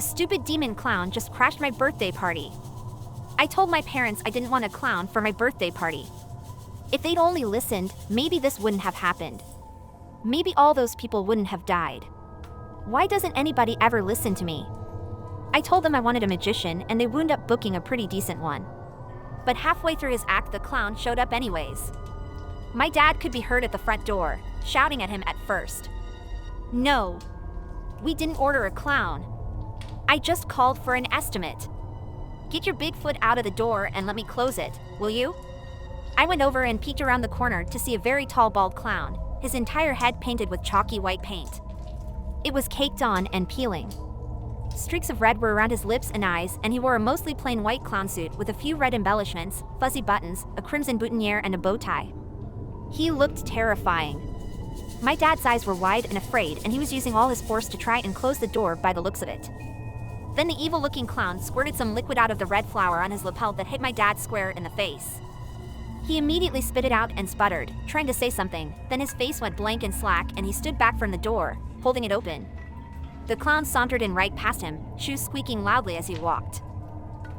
A stupid demon clown just crashed my birthday party. I told my parents I didn't want a clown for my birthday party. If they'd only listened, maybe this wouldn't have happened. Maybe all those people wouldn't have died. Why doesn't anybody ever listen to me? I told them I wanted a magician, and they wound up booking a pretty decent one. But halfway through his act, the clown showed up anyways. My dad could be heard at the front door, shouting at him at first. No, we didn't order a clown. I just called for an estimate. Get your big foot out of the door and let me close it, will you? I went over and peeked around the corner to see a very tall bald clown, his entire head painted with chalky white paint. It was caked on and peeling. Streaks of red were around his lips and eyes, and he wore a mostly plain white clown suit with a few red embellishments, fuzzy buttons, a crimson boutonniere, and a bow tie. He looked terrifying. My dad's eyes were wide and afraid, and he was using all his force to try and close the door by the looks of it. Then the evil-looking clown squirted some liquid out of the red flower on his lapel that hit my dad square in the face. He immediately spit it out and sputtered, trying to say something, then his face went blank and slack and he stood back from the door, holding it open. The clown sauntered in right past him, shoes squeaking loudly as he walked.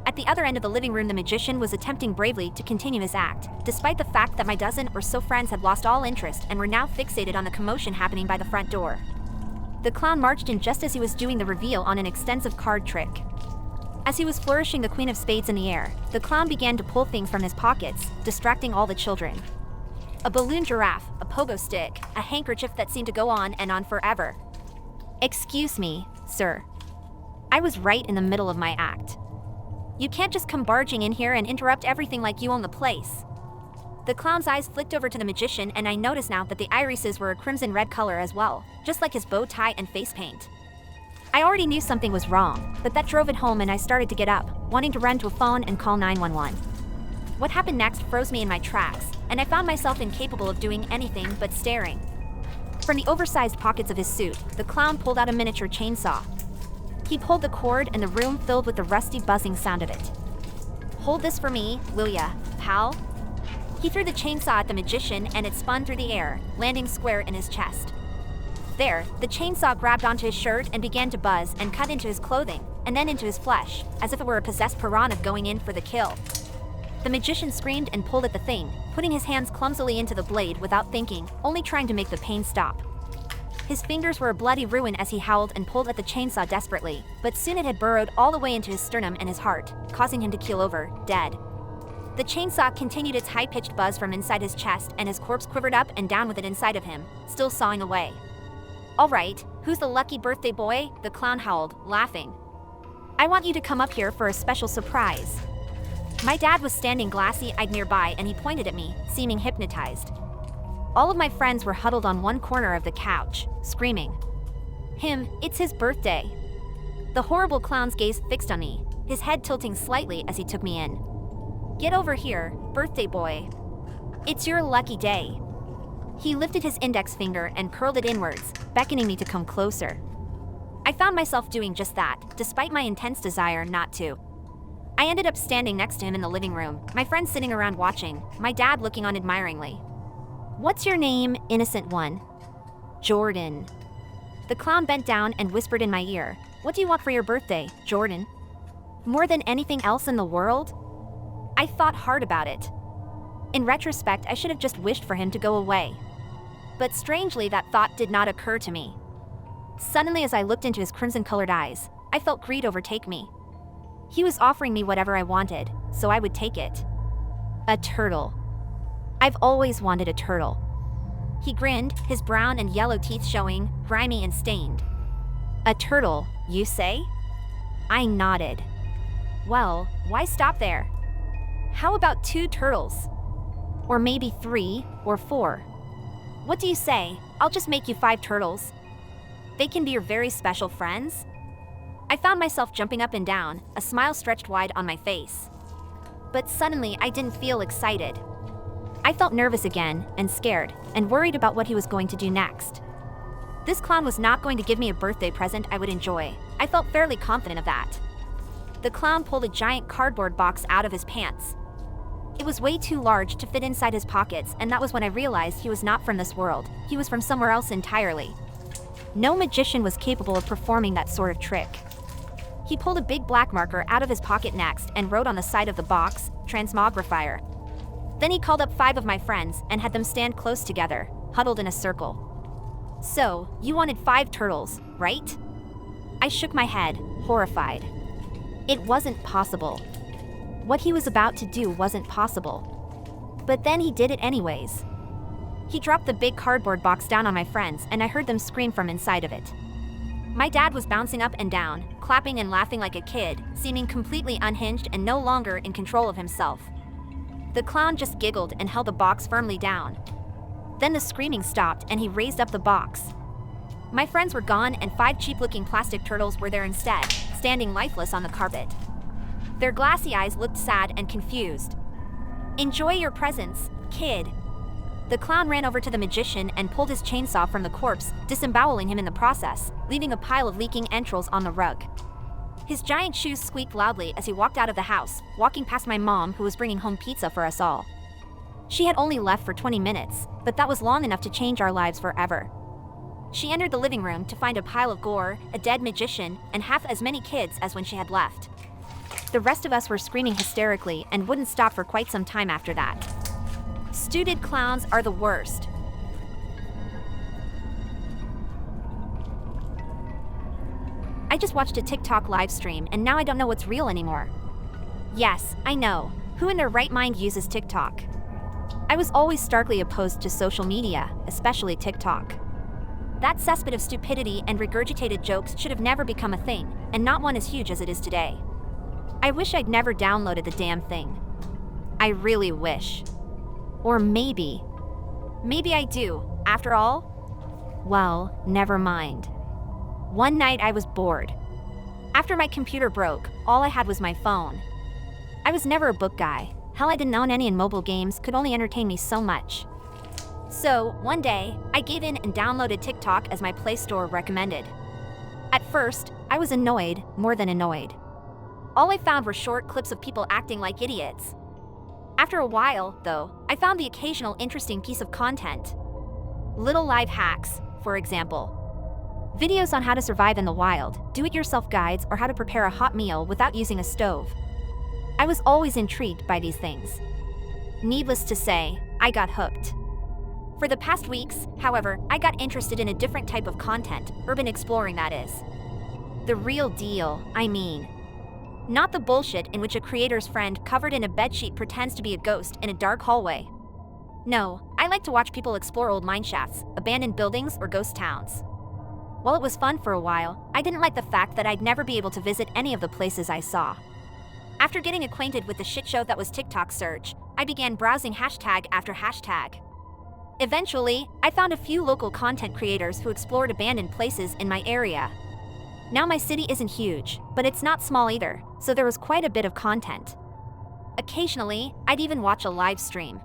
At the other end of the living room, the magician was attempting bravely to continue his act, despite the fact that my dozen or so friends had lost all interest and were now fixated on the commotion happening by the front door. The clown marched in just as he was doing the reveal on an extensive card trick. As he was flourishing the Queen of Spades in the air, the clown began to pull things from his pockets, distracting all the children. A balloon giraffe, a pogo stick, a handkerchief that seemed to go on and on forever. Excuse me, sir. I was right in the middle of my act. You can't just come barging in here and interrupt everything like you own the place. The clown's eyes flicked over to the magician, and I noticed now that the irises were a crimson red color as well, just like his bow tie and face paint. I already knew something was wrong, but that drove it home and I started to get up, wanting to run to a phone and call 911. What happened next froze me in my tracks, and I found myself incapable of doing anything but staring. From the oversized pockets of his suit, the clown pulled out a miniature chainsaw. He pulled the cord and the room filled with the rusty buzzing sound of it. Hold this for me, will ya, pal? He threw the chainsaw at the magician and it spun through the air, landing square in his chest. There, the chainsaw grabbed onto his shirt and began to buzz and cut into his clothing, and then into his flesh, as if it were a possessed piranha going in for the kill. The magician screamed and pulled at the thing, putting his hands clumsily into the blade without thinking, only trying to make the pain stop. His fingers were a bloody ruin as he howled and pulled at the chainsaw desperately, but soon it had burrowed all the way into his sternum and his heart, causing him to keel over, dead. The chainsaw continued its high-pitched buzz from inside his chest, and his corpse quivered up and down with it inside of him, still sawing away. All right, who's the lucky birthday boy? The clown howled, laughing. I want you to come up here for a special surprise. My dad was standing glassy-eyed nearby, and he pointed at me, seeming hypnotized. All of my friends were huddled on one corner of the couch, screaming. It's his birthday. The horrible clown's gaze fixed on me, his head tilting slightly as he took me in. Get over here, birthday boy. It's your lucky day. He lifted his index finger and curled it inwards, beckoning me to come closer. I found myself doing just that, despite my intense desire not to. I ended up standing next to him in the living room, my friends sitting around watching, my dad looking on admiringly. What's your name, innocent one? Jordan. The clown bent down and whispered in my ear, what do you want for your birthday, Jordan? More than anything else in the world? I thought hard about it. In retrospect, I should have just wished for him to go away. But strangely, that thought did not occur to me. Suddenly, as I looked into his crimson-colored eyes, I felt greed overtake me. He was offering me whatever I wanted, so I would take it. A turtle. I've always wanted a turtle. He grinned, his brown and yellow teeth showing, grimy and stained. A turtle, you say? I nodded. Well, why stop there? How about 2 turtles? Or maybe 3 or 4. What do you say? I'll just make you 5 turtles. They can be your very special friends? I found myself jumping up and down, a smile stretched wide on my face. But suddenly, I didn't feel excited. I felt nervous again, and scared, and worried about what he was going to do next. This clown was not going to give me a birthday present I would enjoy. I felt fairly confident of that. The clown pulled a giant cardboard box out of his pants. It was way too large to fit inside his pockets, and that was when I realized he was not from this world. He was from somewhere else entirely. No magician was capable of performing that sort of trick. He pulled a big black marker out of his pocket next and wrote on the side of the box, "Transmogrifier." Then he called up 5 of my friends and had them stand close together, huddled in a circle. "So, you wanted 5 turtles, right?" I shook my head, horrified. It wasn't possible. What he was about to do wasn't possible. But then he did it anyways. He dropped the big cardboard box down on my friends and I heard them scream from inside of it. My dad was bouncing up and down, clapping and laughing like a kid, seeming completely unhinged and no longer in control of himself. The clown just giggled and held the box firmly down. Then the screaming stopped and he raised up the box. My friends were gone and 5 cheap-looking plastic turtles were there instead, standing lifeless on the carpet. Their glassy eyes looked sad and confused. "Enjoy your presents, kid." The clown ran over to the magician and pulled his chainsaw from the corpse, disemboweling him in the process, leaving a pile of leaking entrails on the rug. His giant shoes squeaked loudly as he walked out of the house, walking past my mom who was bringing home pizza for us all. She had only left for 20 minutes, but that was long enough to change our lives forever. She entered the living room to find a pile of gore, a dead magician, and half as many kids as when she had left. The rest of us were screaming hysterically and wouldn't stop for quite some time after that. Stupid clowns are the worst. I just watched a TikTok live stream and now I don't know what's real anymore. Yes, I know. Who in their right mind uses TikTok? I was always starkly opposed to social media, especially TikTok. That cesspit of stupidity and regurgitated jokes should have never become a thing, and not one as huge as it is today. I wish I'd never downloaded the damn thing. I really wish. Or maybe I do, after all. Well, never mind. One night I was bored. After my computer broke, all I had was my phone. I was never a book guy. Hell, I didn't own any, and mobile games could only entertain me so much. So, one day, I gave in and downloaded TikTok as my Play Store recommended. At first, I was annoyed, more than annoyed. All I found were short clips of people acting like idiots. After a while, though, I found the occasional interesting piece of content. Little live hacks, for example. Videos on how to survive in the wild, do-it-yourself guides, or how to prepare a hot meal without using a stove. I was always intrigued by these things. Needless to say, I got hooked. For the past weeks, however, I got interested in a different type of content, urban exploring that is. The real deal, I mean. Not the bullshit in which a creator's friend covered in a bedsheet pretends to be a ghost in a dark hallway. No, I like to watch people explore old mineshafts, abandoned buildings, or ghost towns. While it was fun for a while, I didn't like the fact that I'd never be able to visit any of the places I saw. After getting acquainted with the shit show that was TikTok search, I began browsing hashtag after hashtag. Eventually, I found a few local content creators who explored abandoned places in my area. Now my city isn't huge, but it's not small either, so there was quite a bit of content. Occasionally, I'd even watch a live stream.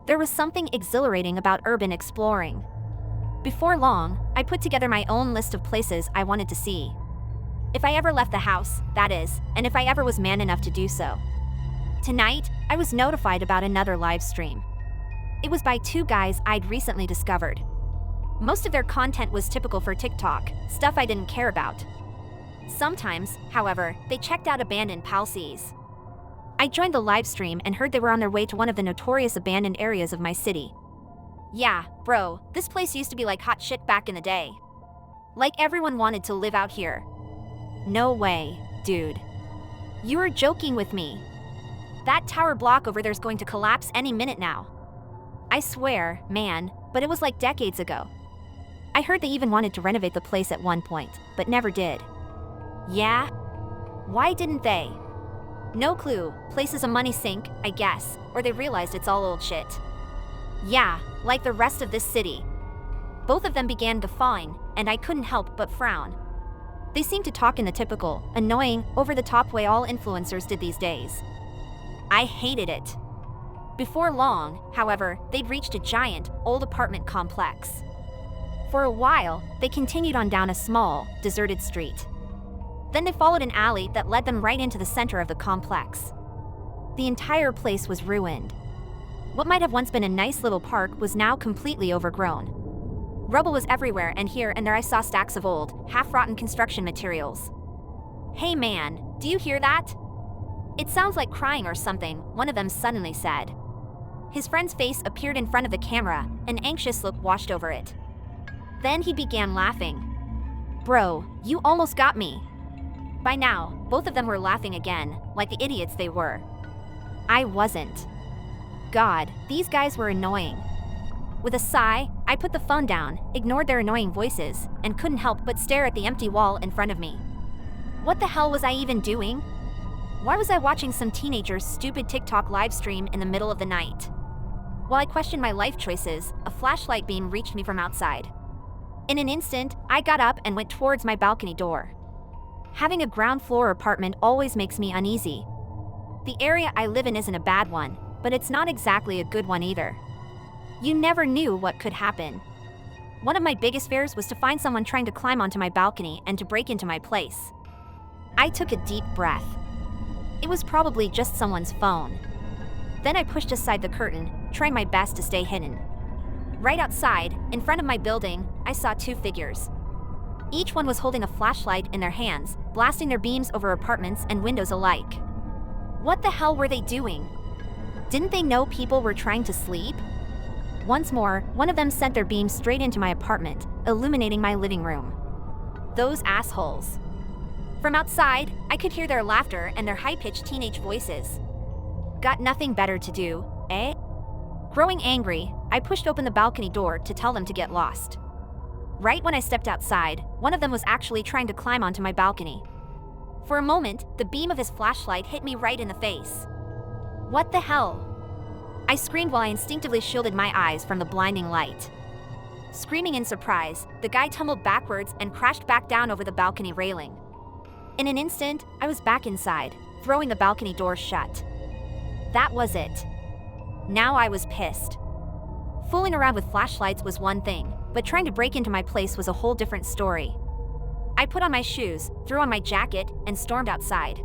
There was something exhilarating about urban exploring. Before long, I put together my own list of places I wanted to see. If I ever left the house, that is, and if I ever was man enough to do so. Tonight, I was notified about another live stream. It was by 2 guys I'd recently discovered. Most of their content was typical for TikTok, stuff I didn't care about. Sometimes, however, they checked out abandoned palsies. I joined the live stream and heard they were on their way to one of the notorious abandoned areas of my city. Yeah, bro, this place used to be like hot shit back in the day. Like everyone wanted to live out here. No way, dude. You are joking with me. That tower block over there's going to collapse any minute now. I swear, man, but it was like decades ago. I heard they even wanted to renovate the place at one point, but never did. Yeah? Why didn't they? No clue, place is a money sink, I guess, or they realized it's all old shit. Yeah, like the rest of this city. Both of them began guffawing, and I couldn't help but frown. They seemed to talk in the typical, annoying, over-the-top way all influencers did these days. I hated it. Before long, however, they'd reached a giant, old apartment complex. For a while, they continued on down a small, deserted street. Then they followed an alley that led them right into the center of the complex. The entire place was ruined. What might have once been a nice little park was now completely overgrown. Rubble was everywhere, and here and there I saw stacks of old, half-rotten construction materials. "Hey man, do you hear that? It sounds like crying or something," one of them suddenly said. His friend's face appeared in front of the camera, an anxious look washed over it. Then he began laughing. "Bro, you almost got me." By now, both of them were laughing again, like the idiots they were. I wasn't. God, these guys were annoying. With a sigh, I put the phone down, ignored their annoying voices, and couldn't help but stare at the empty wall in front of me. What the hell was I even doing? Why was I watching some teenager's stupid TikTok live stream in the middle of the night? While I questioned my life choices, a flashlight beam reached me from outside. In an instant, I got up and went towards my balcony door. Having a ground floor apartment always makes me uneasy. The area I live in isn't a bad one, but it's not exactly a good one either. You never knew what could happen. One of my biggest fears was to find someone trying to climb onto my balcony and to break into my place. I took a deep breath. It was probably just someone's phone. Then I pushed aside the curtain, trying my best to stay hidden. Right outside, in front of my building, I saw two figures. Each one was holding a flashlight in their hands, blasting their beams over apartments and windows alike. What the hell were they doing? Didn't they know people were trying to sleep? Once more, one of them sent their beams straight into my apartment, illuminating my living room. Those assholes. From outside, I could hear their laughter and their high-pitched teenage voices. Got nothing better to do, eh? Growing angry, I pushed open the balcony door to tell them to get lost. Right when I stepped outside, one of them was actually trying to climb onto my balcony. For a moment, the beam of his flashlight hit me right in the face. What the hell? I screamed while I instinctively shielded my eyes from the blinding light. Screaming in surprise, the guy tumbled backwards and crashed back down over the balcony railing. In an instant, I was back inside, throwing the balcony door shut. That was it. Now I was pissed. Fooling around with flashlights was one thing, but trying to break into my place was a whole different story. I put on my shoes, threw on my jacket, and stormed outside.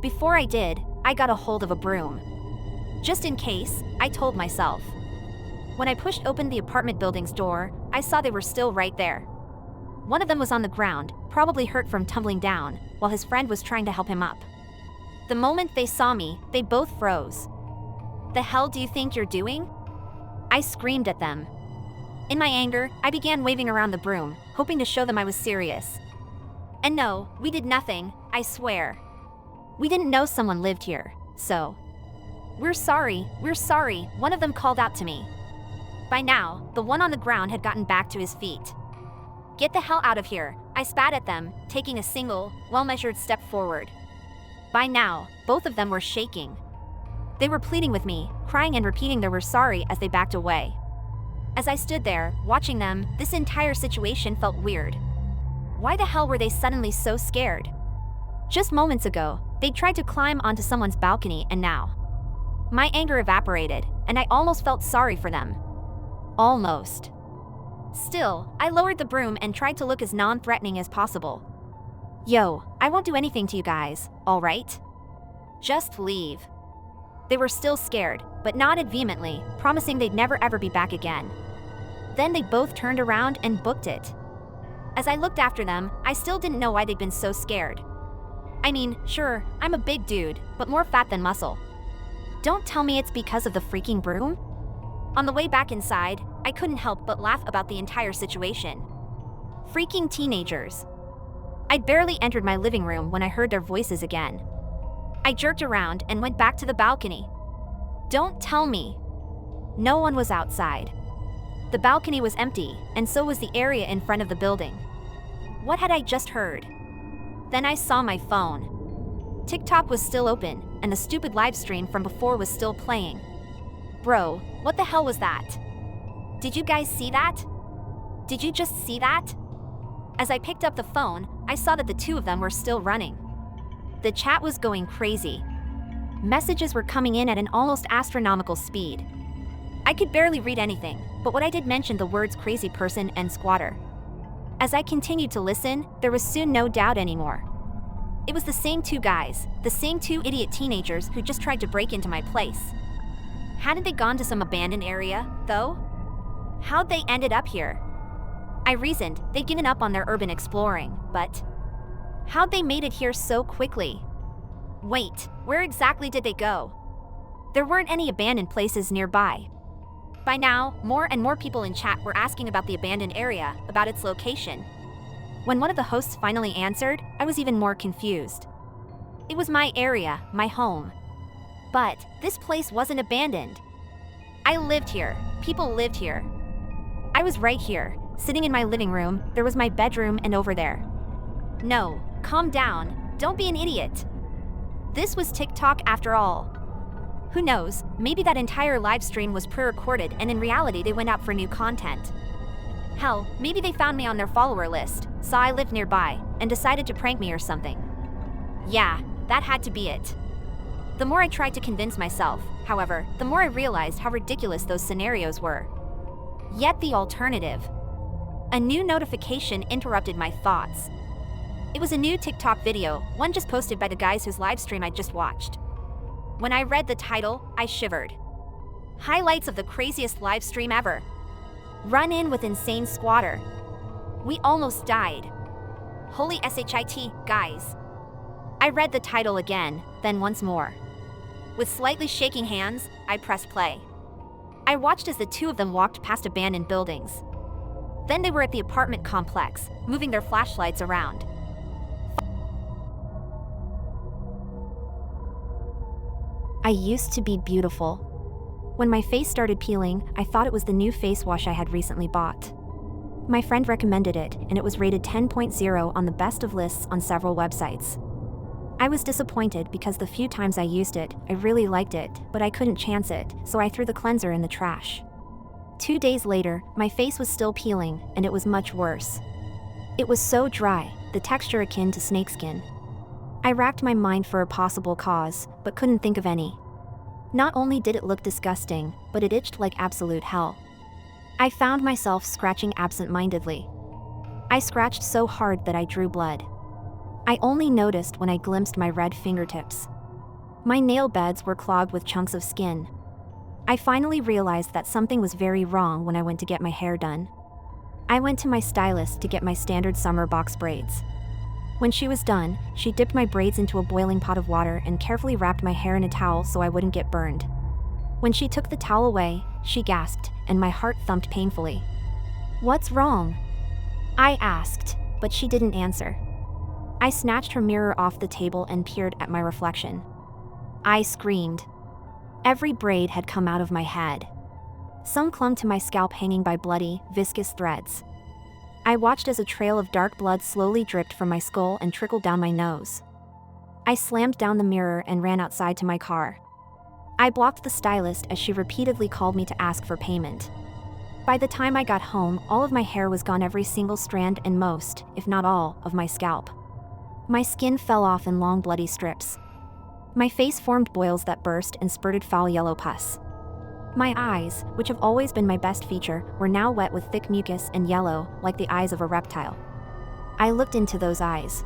Before I did, I got a hold of a broom. Just in case, I told myself. When I pushed open the apartment building's door, I saw they were still right there. One of them was on the ground, probably hurt from tumbling down, while his friend was trying to help him up. The moment they saw me, they both froze. "The hell do you think you're doing?" I screamed at them. In my anger, I began waving around the broom, hoping to show them I was serious. And no, we did nothing, I swear. We didn't know someone lived here, so. We're sorry," one of them called out to me. By now, the one on the ground had gotten back to his feet. "Get the hell out of here," I spat at them, taking a single, well-measured step forward. By now, both of them were shaking. They were pleading with me, crying and repeating they were sorry as they backed away. As I stood there, watching them, this entire situation felt weird. Why the hell were they suddenly so scared? Just moments ago, they tried to climb onto someone's balcony and now. My anger evaporated, and I almost felt sorry for them. Almost. Still, I lowered the broom and tried to look as non-threatening as possible. "Yo, I won't do anything to you guys, all right? Just leave." They were still scared, but nodded vehemently, promising they'd never ever be back again. Then they both turned around and booked it. As I looked after them, I still didn't know why they'd been so scared. I mean, sure, I'm a big dude, but more fat than muscle. Don't tell me it's because of the freaking broom? On the way back inside, I couldn't help but laugh about the entire situation. Freaking teenagers. I'd barely entered my living room when I heard their voices again. I jerked around and went back to the balcony. Don't tell me. No one was outside. The balcony was empty, and so was the area in front of the building. What had I just heard? Then I saw my phone. TikTok was still open, and the stupid live stream from before was still playing. Bro, what the hell was that? Did you guys see that? Did you just see that? As I picked up the phone, I saw that the two of them were still running. The chat was going crazy. Messages were coming in at an almost astronomical speed. I could barely read anything, but what I did mention the words crazy person and squatter. As I continued to listen, there was soon no doubt anymore. It was the same two guys, the same two idiot teenagers who just tried to break into my place. Hadn't they gone to some abandoned area, though? How'd they ended up here? I reasoned they'd given up on their urban exploring, but How'd they made it here so quickly? Wait, where exactly did they go? There weren't any abandoned places nearby. By now, more and more people in chat were asking about the abandoned area, about its location. When one of the hosts finally answered, I was even more confused. It was my area, my home. But this place wasn't abandoned. I lived here. People lived here. I was right here, sitting in my living room. There was my bedroom and over there. No, calm down. Don't be an idiot. This was TikTok after all. Who knows, maybe that entire live stream was pre-recorded and in reality they went out for new content. Hell, maybe they found me on their follower list, saw I lived nearby, and decided to prank me or something. Yeah, that had to be it. The more I tried to convince myself, however, the more I realized how ridiculous those scenarios were. Yet the alternative. A new notification interrupted my thoughts. It was a new TikTok video, one just posted by the guys whose live stream I'd just watched. When I read the title, I shivered. Highlights of the craziest live stream ever. Run-in with insane squatter. We almost died. Holy shit, guys. I read the title again, then once more. With slightly shaking hands, I pressed play. I watched as the two of them walked past abandoned buildings. Then they were at the apartment complex, moving their flashlights around. I used to be beautiful. When my face started peeling, I thought it was the new face wash I had recently bought. My friend recommended it, and it was rated 10.0 on the best of lists on several websites. I was disappointed because the few times I used it, I really liked it, but I couldn't chance it, so I threw the cleanser in the trash. 2 days later, my face was still peeling, and it was much worse. It was so dry, the texture akin to snakeskin. I racked my mind for a possible cause, but couldn't think of any. Not only did it look disgusting, but it itched like absolute hell. I found myself scratching absent-mindedly. I scratched so hard that I drew blood. I only noticed when I glimpsed my red fingertips. My nail beds were clogged with chunks of skin. I finally realized that something was very wrong when I went to get my hair done. I went to my stylist to get my standard summer box braids. When she was done, she dipped my braids into a boiling pot of water and carefully wrapped my hair in a towel so I wouldn't get burned. When she took the towel away, she gasped, and my heart thumped painfully. "What's wrong?" I asked, but she didn't answer. I snatched her mirror off the table and peered at my reflection. I screamed. Every braid had come out of my head. Some clung to my scalp hanging by bloody, viscous threads. I watched as a trail of dark blood slowly dripped from my skull and trickled down my nose. I slammed down the mirror and ran outside to my car. I blocked the stylist as she repeatedly called me to ask for payment. By the time I got home, all of my hair was gone, every single strand, and most, if not all, of my scalp. My skin fell off in long bloody strips. My face formed boils that burst and spurted foul yellow pus. My eyes, which have always been my best feature, were now wet with thick mucus and yellow, like the eyes of a reptile. I looked into those eyes.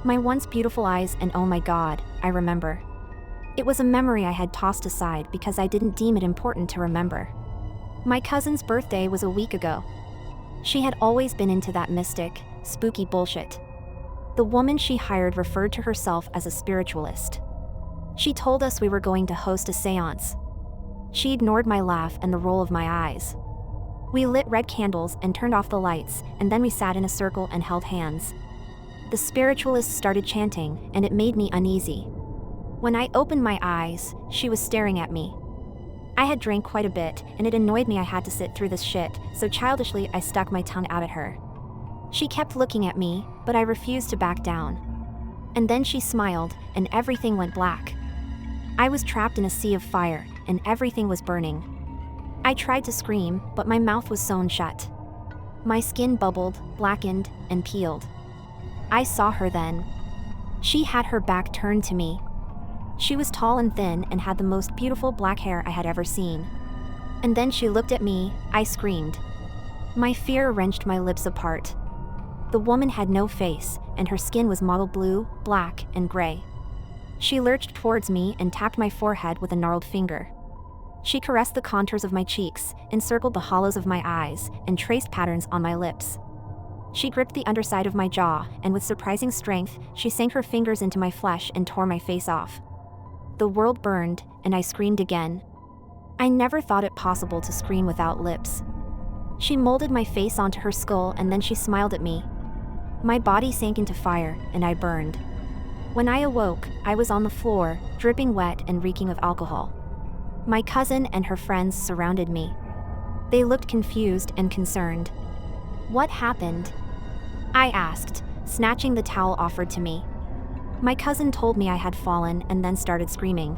My once beautiful eyes, and oh my God, I remember. It was a memory I had tossed aside because I didn't deem it important to remember. My cousin's birthday was a week ago. She had always been into that mystic, spooky bullshit. The woman she hired referred to herself as a spiritualist. She told us we were going to host a seance. She ignored my laugh and the roll of my eyes. We lit red candles and turned off the lights, and then we sat in a circle and held hands. The spiritualist started chanting, and it made me uneasy. When I opened my eyes, she was staring at me. I had drank quite a bit, and it annoyed me I had to sit through this shit, so childishly I stuck my tongue out at her. She kept looking at me, but I refused to back down. And then she smiled, and everything went black. I was trapped in a sea of fire, and everything was burning. I tried to scream, but my mouth was sewn shut. My skin bubbled, blackened, and peeled. I saw her then. She had her back turned to me. She was tall and thin and had the most beautiful black hair I had ever seen. And then she looked at me. I screamed. My fear wrenched my lips apart. The woman had no face, and her skin was mottled blue, black, and gray. She lurched towards me and tapped my forehead with a gnarled finger. She caressed the contours of my cheeks, encircled the hollows of my eyes, and traced patterns on my lips. She gripped the underside of my jaw, and with surprising strength, she sank her fingers into my flesh and tore my face off. The world burned, and I screamed again. I never thought it possible to scream without lips. She molded my face onto her skull and then she smiled at me. My body sank into fire, and I burned. When I awoke, I was on the floor, dripping wet and reeking of alcohol. My cousin and her friends surrounded me. They looked confused and concerned. "What happened?" I asked, snatching the towel offered to me. My cousin told me I had fallen and then started screaming.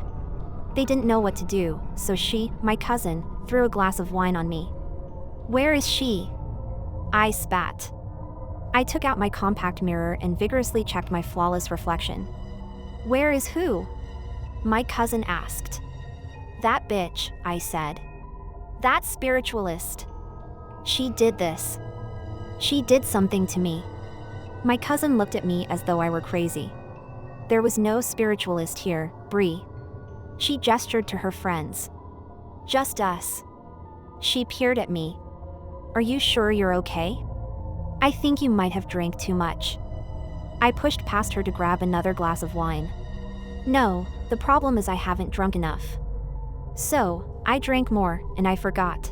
They didn't know what to do, so she, my cousin, threw a glass of wine on me. "Where is she?" I spat. I took out my compact mirror and vigorously checked my flawless reflection. "Where is who?" My cousin asked. "That bitch," I said. "That spiritualist. She did this. She did something to me." My cousin looked at me as though I were crazy. "There was no spiritualist here, Bree." She gestured to her friends. "Just us." She peered at me. "Are you sure you're okay? I think you might have drank too much." I pushed past her to grab another glass of wine. "No, the problem is I haven't drunk enough." So, I drank more, and I forgot.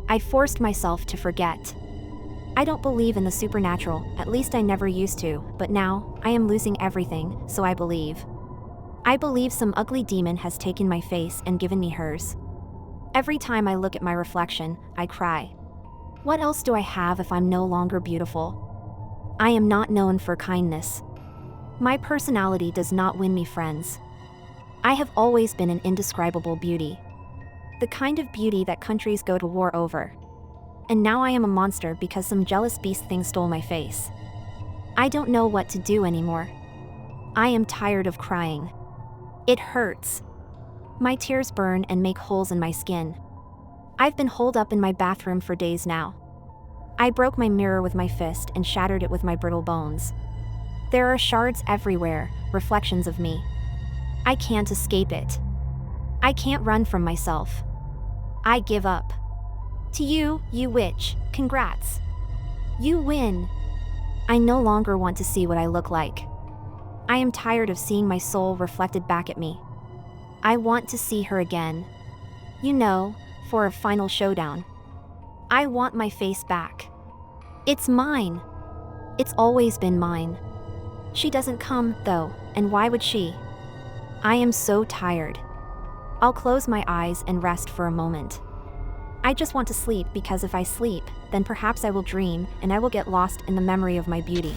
I forced myself to forget. I don't believe in the supernatural, at least I never used to, but now, I am losing everything, so I believe. I believe some ugly demon has taken my face and given me hers. Every time I look at my reflection, I cry. What else do I have if I'm no longer beautiful? I am not known for kindness. My personality does not win me friends. I have always been an indescribable beauty. The kind of beauty that countries go to war over. And now I am a monster because some jealous beast thing stole my face. I don't know what to do anymore. I am tired of crying. It hurts. My tears burn and make holes in my skin. I've been holed up in my bathroom for days now. I broke my mirror with my fist and shattered it with my brittle bones. There are shards everywhere, reflections of me. I can't escape it. I can't run from myself. I give up. To you, you witch, congrats. You win. I no longer want to see what I look like. I am tired of seeing my soul reflected back at me. I want to see her again. You know, for a final showdown. I want my face back. It's mine. It's always been mine. She doesn't come, though, and why would she? I am so tired. I'll close my eyes and rest for a moment. I just want to sleep because if I sleep, then perhaps I will dream and I will get lost in the memory of my beauty.